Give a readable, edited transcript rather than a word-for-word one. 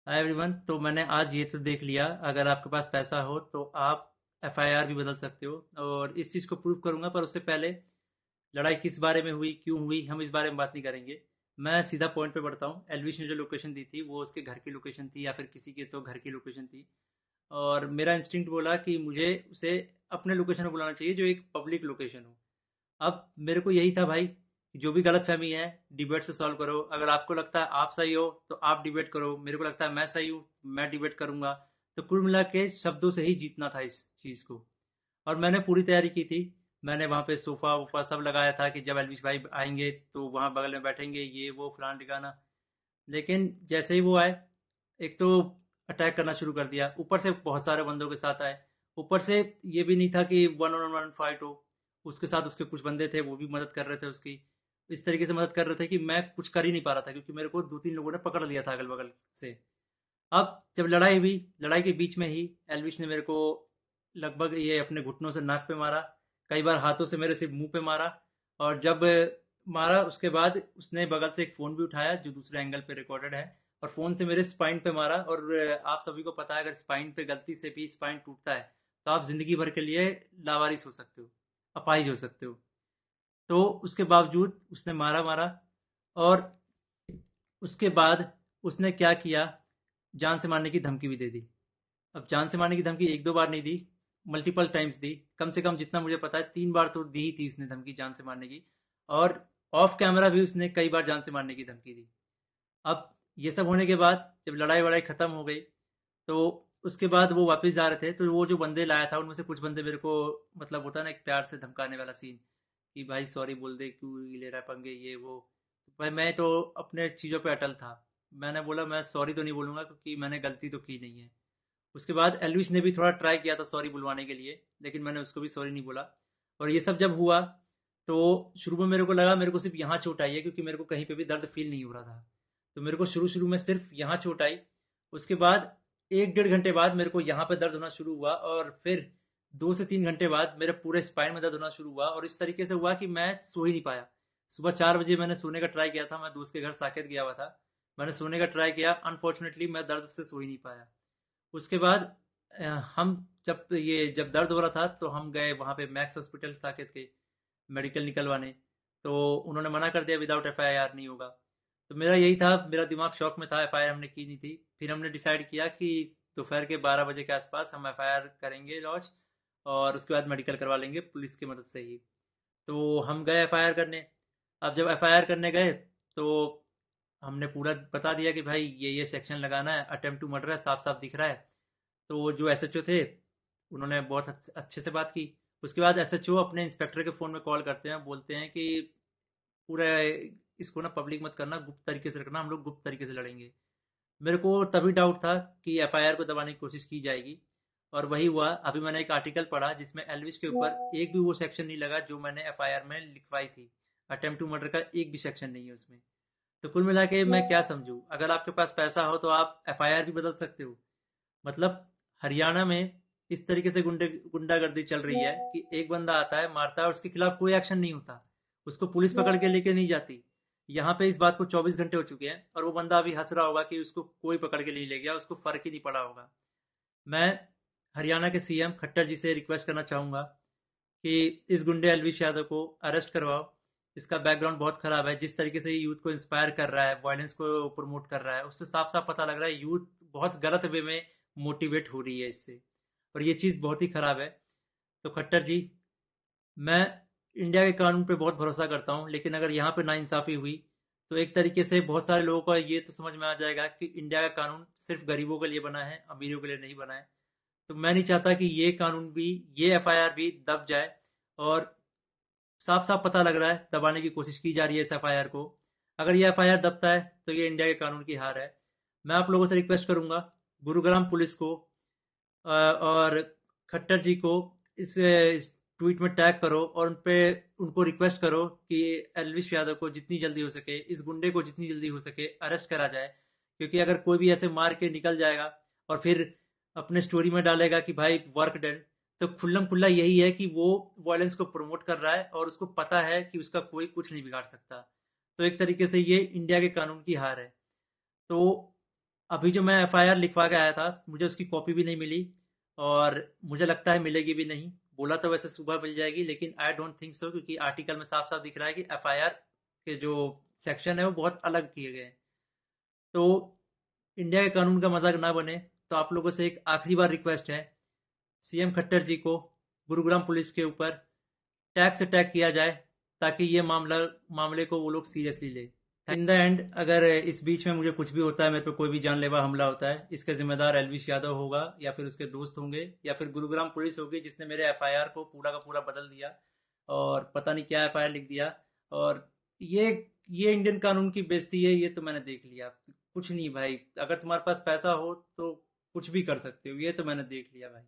Hi everyone. तो मैंने आज ये तो देख लिया, अगर आपके पास पैसा हो तो आप एफआईआर भी बदल सकते हो, और इस चीज़ को प्रूव करूंगा। पर उससे पहले लड़ाई किस बारे में हुई, क्यों हुई, हम इस बारे में बात नहीं करेंगे। मैं सीधा पॉइंट पे बढ़ता हूँ। एलविश ने जो लोकेशन दी थी वो उसके घर की लोकेशन थी, या फिर किसी के तो घर की लोकेशन थी। और मेरा इंस्टिंक्ट बोला कि मुझे उसे अपने लोकेशन पे बुलाना चाहिए, जो एक पब्लिक लोकेशन हो। अब मेरे को यही था भाई कि जो भी गलतफहमी है डिबेट से सॉल्व करो। अगर आपको लगता है आप सही हो तो आप डिबेट करो, मेरे को लगता है मैं सही हूँ, मैं डिबेट करूंगा। तो कुल मिला के शब्दों से ही जीतना था इस चीज को। और मैंने पूरी तैयारी की थी। मैंने वहाँ पे सोफा वोफा सब लगाया था कि जब एलविश भाई आएंगे तो वहाँ बगल में बैठेंगे, ये वो फलाना ठिकाना। लेकिन जैसे ही वो आए, एक तो अटैक करना शुरू कर दिया, ऊपर से बहुत सारे बंदों के साथ आए। ऊपर से ये भी नहीं था कि वन ऑन वन फाइट हो, उसके साथ उसके कुछ बंदे थे, वो भी मदद कर रहे थे उसकी। इस तरीके से मदद कर रहे थे कि मैं कुछ कर ही नहीं पा रहा था, क्योंकि मेरे को दो तीन लोगों ने पकड़ लिया था अगल बगल से। अब जब लड़ाई हुई, लड़ाई के बीच में ही एलविश ने मेरे को लगभग ये अपने घुटनों से नाक पे मारा, कई बार हाथों से मेरे सिर्फ मुंह पे मारा। और जब मारा उसके बाद उसने बगल से एक फ़ोन भी उठाया जो दूसरे एंगल पे रिकॉर्डेड है, और फ़ोन से मेरे स्पाइन पे मारा। और आप सभी को पता है, अगर स्पाइन पे गलती से भी स्पाइन टूटता है तो आप ज़िंदगी भर के लिए लावारिस हो सकते हो, अपाहिज हो सकते हो। तो उसके बावजूद उसने मारा मारा। और उसके बाद उसने क्या किया, जान से मारने की धमकी भी दे दी। अब जान से मारने की धमकी एक दो बार नहीं दी, मल्टीपल टाइम्स दी। कम से कम जितना मुझे पता है 3 बार तो दी ही थी उसने धमकी जान से मारने की। और ऑफ कैमरा भी उसने कई बार जान से मारने की धमकी दी। अब ये सब होने के बाद जब लड़ाई वड़ाई खत्म हो गई, तो उसके बाद वो वापस जा रहे थे, तो वो जो बंदे लाया था उनमें से कुछ बंदे मेरे को, मतलब होता है ना एक प्यार से धमकाने वाला सीन, कि भाई सॉरी बोल दे, क्यों ले रहा है पंगे, ये वो। भाई मैं तो अपने चीज़ों पे अटल था। मैंने बोला मैं सॉरी तो नहीं बोलूंगा, क्योंकि मैंने गलती तो की नहीं है। उसके बाद एलविश ने भी थोड़ा ट्राई किया था सॉरी बुलवाने के लिए, लेकिन मैंने उसको भी सॉरी नहीं बोला। और ये सब जब हुआ, तो शुरू में मेरे को लगा मेरे को सिर्फ यहाँ चोट आई है, क्योंकि मेरे को कहीं पे भी दर्द फील नहीं हो रहा था। तो मेरे को शुरू शुरू में सिर्फ यहाँ चोट आई। उसके बाद 1 डेढ़ घंटे बाद मेरे को यहाँ पे दर्द होना शुरू हुआ, और फिर 2 से 3 घंटे बाद मेरे पूरे स्पाइन में दर्द होना शुरू हुआ। और इस तरीके से हुआ कि मैं सो ही नहीं पाया। सुबह 4 बजे मैंने सोने का ट्राई किया था, मैं दोस्त के घर साकेत गया हुआ था। मैंने सोने का ट्राई किया, अनफॉर्चुनेटली मैं दर्द से सो ही नहीं पाया। उसके बाद हम जब दर्द हो रहा था तो हम गए वहाँ पे मैक्स हॉस्पिटल साकेत के, मेडिकल निकलवाने। तो उन्होंने मना कर दिया, विदाउट एफआईआर नहीं होगा। तो मेरा यही था, मेरा दिमाग शॉक में था, एफआईआर हमने की नहीं थी। फिर हमने डिसाइड किया कि दोपहर के 12 बजे के आसपास हम एफआईआर करेंगे लॉन्च, और उसके बाद मेडिकल करवा लेंगे पुलिस की मदद से ही। तो हम गए एफआईआर करने। अब जब एफआईआर करने गए, तो हमने पूरा बता दिया कि भाई ये सेक्शन लगाना है, अटेम्प्ट टू मर्डर है, साफ साफ दिख रहा है। तो वो जो एसएचओ थे, उन्होंने बहुत अच्छे से बात की। उसके बाद एसएचओ अपने इंस्पेक्टर के फ़ोन में कॉल करते हैं, बोलते हैं कि पूरा इसको ना पब्लिक मत करना, गुप्त तरीके से रखना, हम लोग गुप्त तरीके से लड़ेंगे। मेरे को तभी डाउट था कि एफआईआर को दबाने की कोशिश की जाएगी। और वही हुआ। अभी मैंने एक आर्टिकल पढ़ा जिसमें एलविश के ऊपर एक भी वो सेक्शन नहीं लगा जो मैंने एफआईआर में लिखवाई थी। अटेम्प्ट टू मर्डर का एक भी सेक्शन नहीं है उसमें। तो कुल मिला के मैं क्या समझूं, अगर आपके पास पैसा हो तो आप एफआईआर भी बदल सकते हो। मतलब हरियाणा में इस तरीके से गुंडागर्दी चल रही है कि एक बंदा आता है, मारता है, और उसके खिलाफ कोई एक्शन नहीं होता, उसको पुलिस पकड़ के लेके नहीं जाती। यहाँ पे इस बात को 24 घंटे हो चुके हैं, और वो बंदा अभी हंस रहा होगा कि उसको कोई पकड़ के नहीं ले गया, उसको फर्क ही नहीं पड़ा होगा। मैं हरियाणा के सीएम खट्टर जी से रिक्वेस्ट करना चाहूंगा कि इस गुंडे अलविश यादव को अरेस्ट करवाओ। इसका बैकग्राउंड बहुत खराब है, जिस तरीके से यूथ को इंस्पायर कर रहा है, वायलेंस को प्रमोट कर रहा है, उससे साफ साफ पता लग रहा है यूथ बहुत गलत वे में मोटिवेट हो रही है इससे। और ये चीज़ बहुत ही खराब है। तो खट्टर जी, मैं इंडिया के कानून पे बहुत भरोसा करता हूँ, लेकिन अगर यहाँ पे नाइंसाफी हुई तो एक तरीके से बहुत सारे लोगों को ये तो समझ में आ जाएगा कि इंडिया का कानून सिर्फ गरीबों के लिए बना है, अमीरों के लिए नहीं बना है। तो मैं नहीं चाहता कि ये कानून भी, ये एफआईआर भी दब जाए। और साफ साफ पता लग रहा है दबाने की कोशिश की जा रही है इस एफआईआर को। अगर ये एफआईआर दबता है तो ये इंडिया के कानून की हार है। मैं आप लोगों से रिक्वेस्ट करूंगा, गुरुग्राम पुलिस को और खट्टर जी को इस ट्वीट में टैग करो, और उन पे उनको रिक्वेस्ट करो कि एलविश यादव को जितनी जल्दी हो सके, इस गुंडे को जितनी जल्दी हो सके अरेस्ट करा जाए। क्योंकि अगर कोई भी ऐसे मार के निकल जाएगा और फिर अपने स्टोरी में डालेगा कि भाई वर्क डन, तो खुल्लम खुल्ला यही है कि वो वायलेंस को प्रमोट कर रहा है, और उसको पता है कि उसका कोई कुछ नहीं बिगाड़ सकता। तो एक तरीके से ये इंडिया के कानून की हार है। तो अभी जो मैं एफआईआर लिखवा के आया था, मुझे उसकी कॉपी भी नहीं मिली, और मुझे लगता है मिलेगी भी नहीं। बोला तो वैसे सुबह मिल जाएगी, लेकिन आई डोंट थिंक सो, क्योंकि आर्टिकल में साफ साफ दिख रहा है कि एफआईआर के जो सेक्शन है वो बहुत अलग किए गए हैं। तो इंडिया के कानून का मजाक ना बने, तो आप लोगों से एक आखिरी बार रिक्वेस्ट है, सीएम खट्टर जी को गुरुग्राम पुलिस के ऊपर टैक्स अटैक किया जाए, ताकि ये मामले को वो लोग सीरियसली ले। इन द एंड, अगर इस बीच में मुझे कुछ भी होता है, मेरे पे कोई भी जानलेवा हमला होता है, इसका जिम्मेदार एलविश यादव होगा, या फिर उसके दोस्त होंगे, या फिर गुरुग्राम पुलिस होगी जिसने मेरे एफआईआर को पूरा का पूरा बदल दिया, और पता नहीं क्या एफआईआर लिख दिया। और ये ये इंडियन कानून की बेइज्जती है, ये तो मैंने देख लिया। कुछ नहीं भाई, अगर तुम्हारे पास पैसा हो तो कुछ भी कर सकते हो, ये तो मैंने देख लिया भाई।